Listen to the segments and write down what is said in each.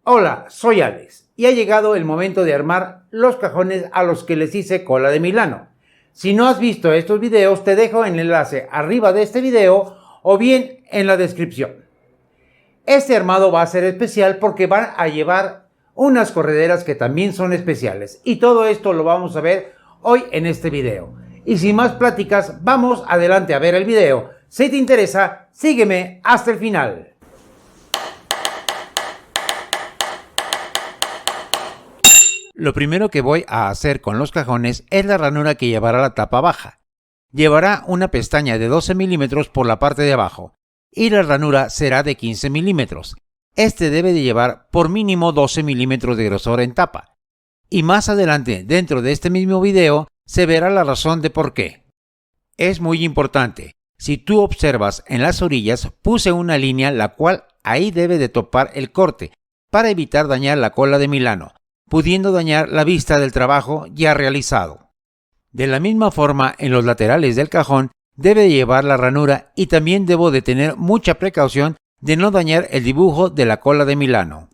Hola, soy Alex y ha llegado el momento de armar los cajones a los que les hice cola de Milano. Si no has visto estos videos, te dejo el enlace arriba de este video o bien en la descripción. Este armado va a ser especial porque van a llevar unas correderas que también son especiales y todo esto lo vamos a ver hoy en este video. Y sin más pláticas, vamos adelante a ver el video. Si te interesa, sígueme hasta el final. Lo primero que voy a hacer con los cajones es la ranura que llevará la tapa baja. Llevará una pestaña de 12 milímetros por la parte de abajo y la ranura será de 15 milímetros. Este debe de llevar por mínimo 12 milímetros de grosor en tapa. Y más adelante, dentro de este mismo video, se verá la razón de por qué. Es muy importante. Si tú observas en las orillas, puse una línea la cual ahí debe de topar el corte para evitar dañar la cola de Milano, pudiendo dañar la vista del trabajo ya realizado. De la misma forma, en los laterales del cajón debe llevar la ranura y también debo de tener mucha precaución de no dañar el dibujo de la cola de Milano.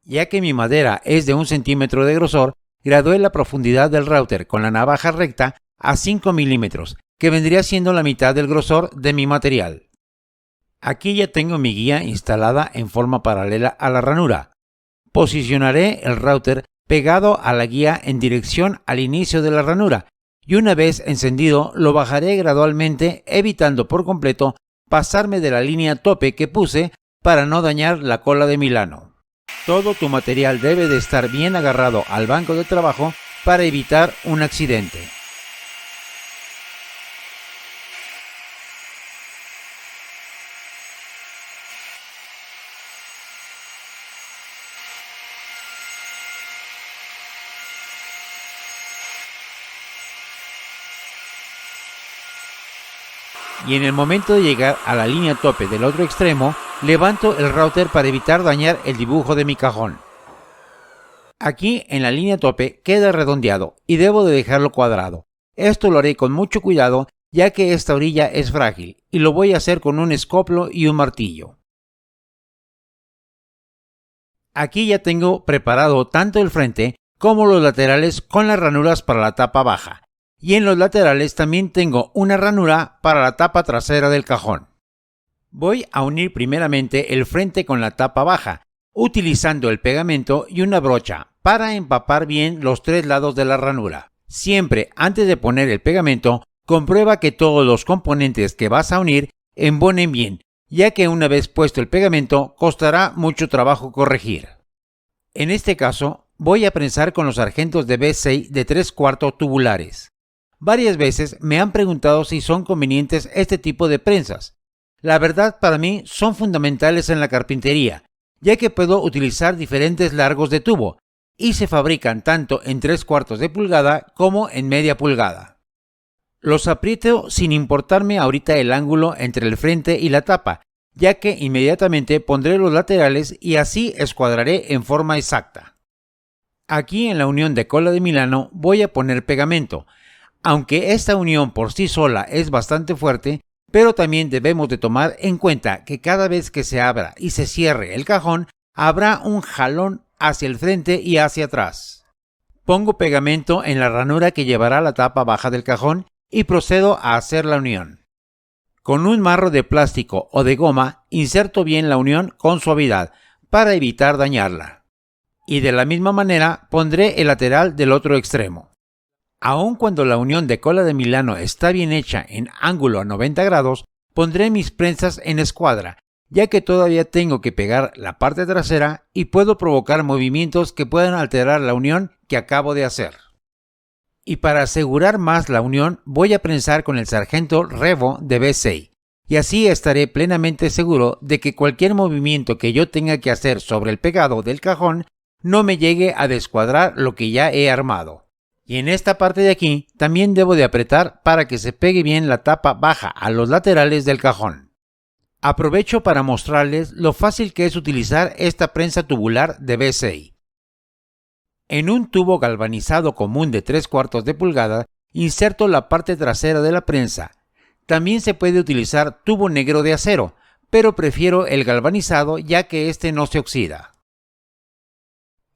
Ya que mi madera es de 1 centímetro de grosor, gradué la profundidad del router con la navaja recta a 5 milímetros, que vendría siendo la mitad del grosor de mi material. Aquí ya tengo mi guía instalada en forma paralela a la ranura. Posicionaré el router pegado a la guía en dirección al inicio de la ranura y una vez encendido lo bajaré gradualmente, evitando por completo pasarme de la línea tope que puse para no dañar la cola de Milano. Todo tu material debe de estar bien agarrado al banco de trabajo para evitar un accidente. Y en el momento de llegar a la línea tope del otro extremo, levanto el router para evitar dañar el dibujo de mi cajón. Aquí en la línea tope queda redondeado y debo de dejarlo cuadrado. Esto lo haré con mucho cuidado ya que esta orilla es frágil y lo voy a hacer con un escoplo y un martillo. Aquí ya tengo preparado tanto el frente como los laterales con las ranuras para la tapa baja. Y en los laterales también tengo una ranura para la tapa trasera del cajón. Voy a unir primeramente el frente con la tapa baja, utilizando el pegamento y una brocha para empapar bien los 3 lados de la ranura. Siempre antes de poner el pegamento, comprueba que todos los componentes que vas a unir embonen bien, ya que una vez puesto el pegamento costará mucho trabajo corregir. En este caso, voy a prensar con los sargentos de B6 de 3/4 tubulares. Varias veces me han preguntado si son convenientes este tipo de prensas. La verdad, para mí son fundamentales en la carpintería, ya que puedo utilizar diferentes largos de tubo y se fabrican tanto en 3/4 de pulgada como en media pulgada. Los aprieto sin importarme ahorita el ángulo entre el frente y la tapa, ya que inmediatamente pondré los laterales y así escuadraré en forma exacta. Aquí en la unión de cola de Milano voy a poner pegamento. Aunque esta unión por sí sola es bastante fuerte, pero también debemos de tomar en cuenta que cada vez que se abra y se cierre el cajón, habrá un jalón hacia el frente y hacia atrás. Pongo pegamento en la ranura que llevará la tapa baja del cajón y procedo a hacer la unión. Con un marro de plástico o de goma, inserto bien la unión con suavidad para evitar dañarla. Y de la misma manera pondré el lateral del otro extremo. Aun cuando la unión de cola de Milano está bien hecha en ángulo a 90 grados, pondré mis prensas en escuadra, ya que todavía tengo que pegar la parte trasera y puedo provocar movimientos que puedan alterar la unión que acabo de hacer. Y para asegurar más la unión, voy a prensar con el sargento Revo de B6, y así estaré plenamente seguro de que cualquier movimiento que yo tenga que hacer sobre el pegado del cajón no me llegue a descuadrar lo que ya he armado. Y en esta parte de aquí también debo de apretar para que se pegue bien la tapa baja a los laterales del cajón. Aprovecho para mostrarles lo fácil que es utilizar esta prensa tubular de B6. En un tubo galvanizado común de 3/4 de pulgada, inserto la parte trasera de la prensa. También se puede utilizar tubo negro de acero, pero prefiero el galvanizado ya que este no se oxida.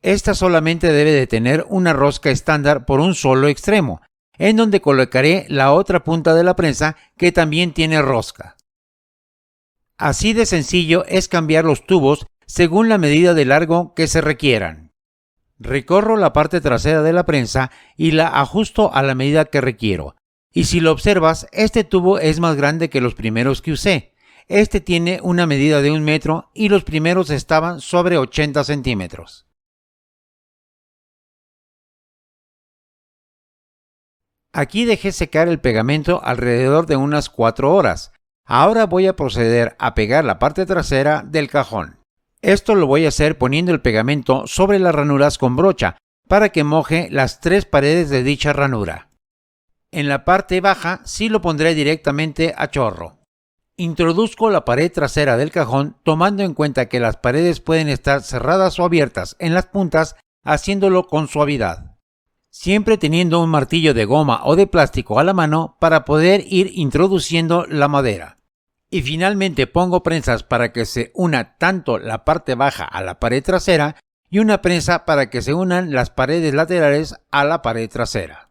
Esta solamente debe de tener una rosca estándar por un solo extremo, en donde colocaré la otra punta de la prensa que también tiene rosca. Así de sencillo es cambiar los tubos según la medida de largo que se requieran. Recorro la parte trasera de la prensa y la ajusto a la medida que requiero. Y si lo observas, este tubo es más grande que los primeros que usé. Este tiene una medida de 1 metro y los primeros estaban sobre 80 centímetros. Aquí dejé secar el pegamento alrededor de unas 4 horas. Ahora voy a proceder a pegar la parte trasera del cajón. Esto lo voy a hacer poniendo el pegamento sobre las ranuras con brocha para que moje las 3 paredes de dicha ranura. En la parte baja sí lo pondré directamente a chorro. Introduzco la pared trasera del cajón tomando en cuenta que las paredes pueden estar cerradas o abiertas en las puntas, haciéndolo con suavidad. Siempre teniendo un martillo de goma o de plástico a la mano para poder ir introduciendo la madera. Y finalmente pongo prensas para que se una tanto la parte baja a la pared trasera y una prensa para que se unan las paredes laterales a la pared trasera.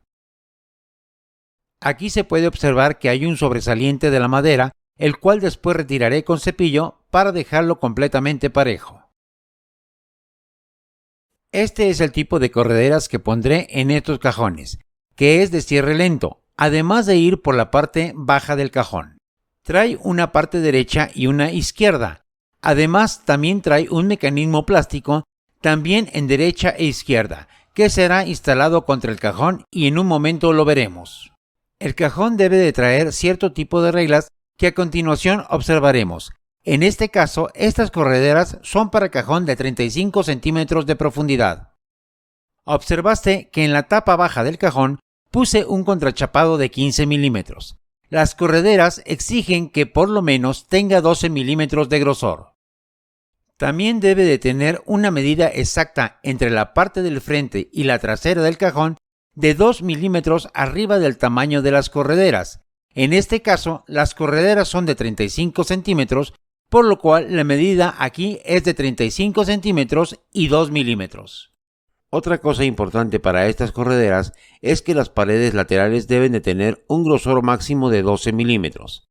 Aquí se puede observar que hay un sobresaliente de la madera, el cual después retiraré con cepillo para dejarlo completamente parejo. Este es el tipo de correderas que pondré en estos cajones, que es de cierre lento, además de ir por la parte baja del cajón. Trae una parte derecha y una izquierda. Además, también trae un mecanismo plástico, también en derecha e izquierda, que será instalado contra el cajón y en un momento lo veremos. El cajón debe de traer cierto tipo de reglas que a continuación observaremos. En este caso, estas correderas son para cajón de 35 centímetros de profundidad. Observaste que en la tapa baja del cajón puse un contrachapado de 15 milímetros. Las correderas exigen que por lo menos tenga 12 milímetros de grosor. También debe de tener una medida exacta entre la parte del frente y la trasera del cajón de 2 milímetros arriba del tamaño de las correderas. En este caso, las correderas son de 35 centímetros, por lo cual la medida aquí es de 35 centímetros y 2 milímetros. Otra cosa importante para estas correderas es que las paredes laterales deben de tener un grosor máximo de 12 milímetros.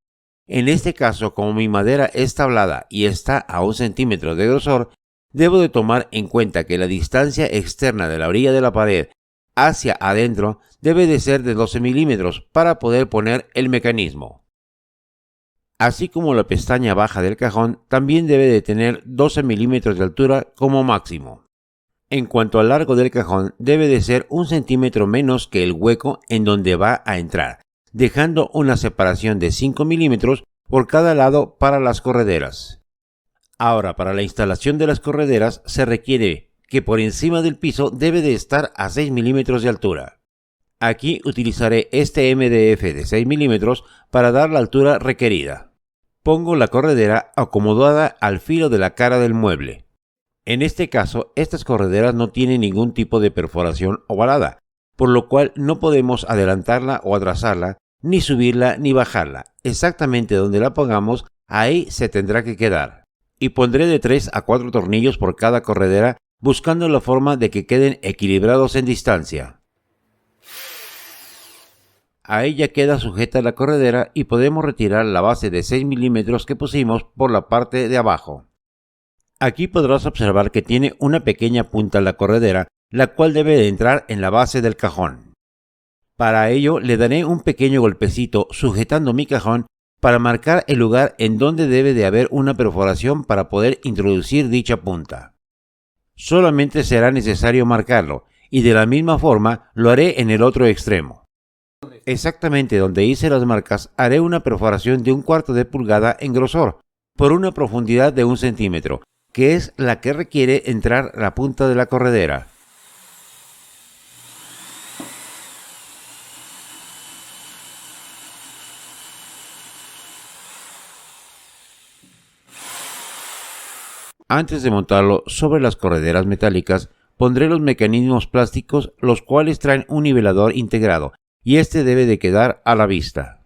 En este caso, como mi madera es tablada y está a 1 centímetro de grosor, debo de tomar en cuenta que la distancia externa de la orilla de la pared hacia adentro debe de ser de 12 milímetros para poder poner el mecanismo. Así como la pestaña baja del cajón también debe de tener 12 milímetros de altura como máximo. En cuanto al largo del cajón, debe de ser 1 centímetro menos que el hueco en donde va a entrar, dejando una separación de 5 milímetros por cada lado para las correderas. Ahora, para la instalación de las correderas se requiere que por encima del piso debe de estar a 6 milímetros de altura. Aquí utilizaré este MDF de 6 milímetros para dar la altura requerida. Pongo la corredera acomodada al filo de la cara del mueble. En este caso, estas correderas no tienen ningún tipo de perforación ovalada, por lo cual no podemos adelantarla o atrasarla, ni subirla ni bajarla. Exactamente donde la pongamos, ahí se tendrá que quedar. Y pondré de 3 a 4 tornillos por cada corredera, buscando la forma de que queden equilibrados en distancia. A ella queda sujeta la corredera y podemos retirar la base de 6 milímetros que pusimos por la parte de abajo. Aquí podrás observar que tiene una pequeña punta la corredera, la cual debe de entrar en la base del cajón. Para ello le daré un pequeño golpecito sujetando mi cajón para marcar el lugar en donde debe de haber una perforación para poder introducir dicha punta. Solamente será necesario marcarlo y de la misma forma lo haré en el otro extremo. Exactamente donde hice las marcas haré una perforación de 1/4 de pulgada en grosor por una profundidad de 1 centímetro, que es la que requiere entrar la punta de la corredera. Antes de montarlo sobre las correderas metálicas, pondré los mecanismos plásticos, los cuales traen un nivelador integrado, y este debe de quedar a la vista.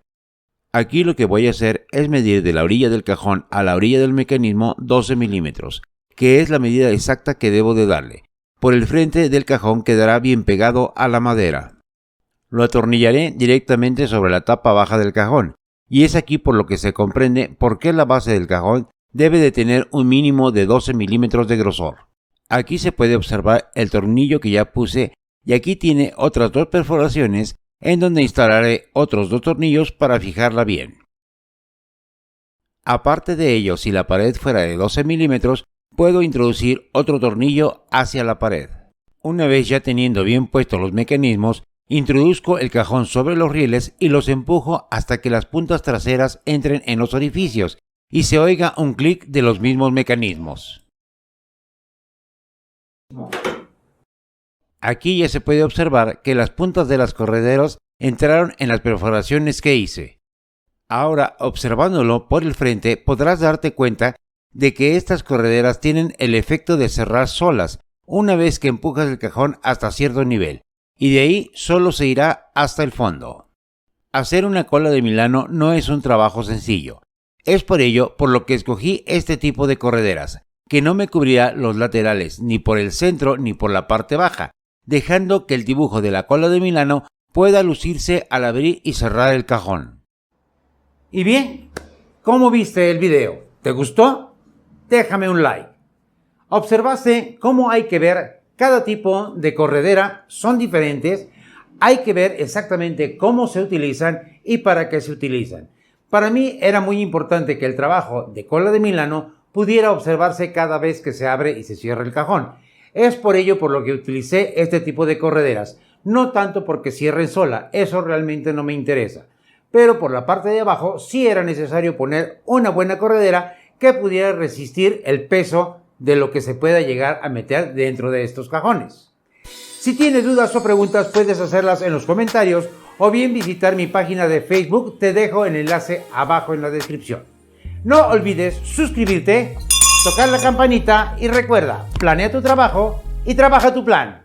Aquí lo que voy a hacer es medir de la orilla del cajón a la orilla del mecanismo 12 milímetros, que es la medida exacta que debo de darle. por el frente del cajón quedará bien pegado a la madera. Lo atornillaré directamente sobre la tapa baja del cajón, y es aquí por lo que se comprende por qué la base del cajón debe de tener un mínimo de 12 milímetros de grosor. Aquí se puede observar el tornillo que ya puse, y aquí tiene otras 2 perforaciones en donde instalaré otros 2 tornillos para fijarla bien. Aparte de ello, si la pared fuera de 12 milímetros, puedo introducir otro tornillo hacia la pared. Una vez ya teniendo bien puestos los mecanismos, introduzco el cajón sobre los rieles y los empujo hasta que las puntas traseras entren en los orificios y se oiga un clic de los mismos mecanismos. Aquí ya se puede observar que las puntas de las correderas entraron en las perforaciones que hice. Ahora, observándolo por el frente, podrás darte cuenta de que estas correderas tienen el efecto de cerrar solas una vez que empujas el cajón hasta cierto nivel, y de ahí solo se irá hasta el fondo. Hacer una cola de Milano no es un trabajo sencillo. Es por ello por lo que escogí este tipo de correderas, que no me cubrirá los laterales ni por el centro ni por la parte baja, dejando que el dibujo de la cola de Milano pueda lucirse al abrir y cerrar el cajón. Y bien, ¿cómo viste el video? ¿Te gustó? Déjame un like. ¿Observaste cómo hay que ver cada tipo de corredera? Son diferentes. Hay que ver exactamente cómo se utilizan y para qué se utilizan. Para mí era muy importante que el trabajo de cola de Milano pudiera observarse cada vez que se abre y se cierra el cajón. Es por ello por lo que utilicé este tipo de correderas. No tanto porque cierren sola, eso realmente no me interesa. Pero por la parte de abajo sí era necesario poner una buena corredera que pudiera resistir el peso de lo que se pueda llegar a meter dentro de estos cajones. Si tienes dudas o preguntas puedes hacerlas en los comentarios o bien visitar mi página de Facebook, te dejo el enlace abajo en la descripción. No olvides suscribirte, tocar la campanita y recuerda, planea tu trabajo y trabaja tu plan.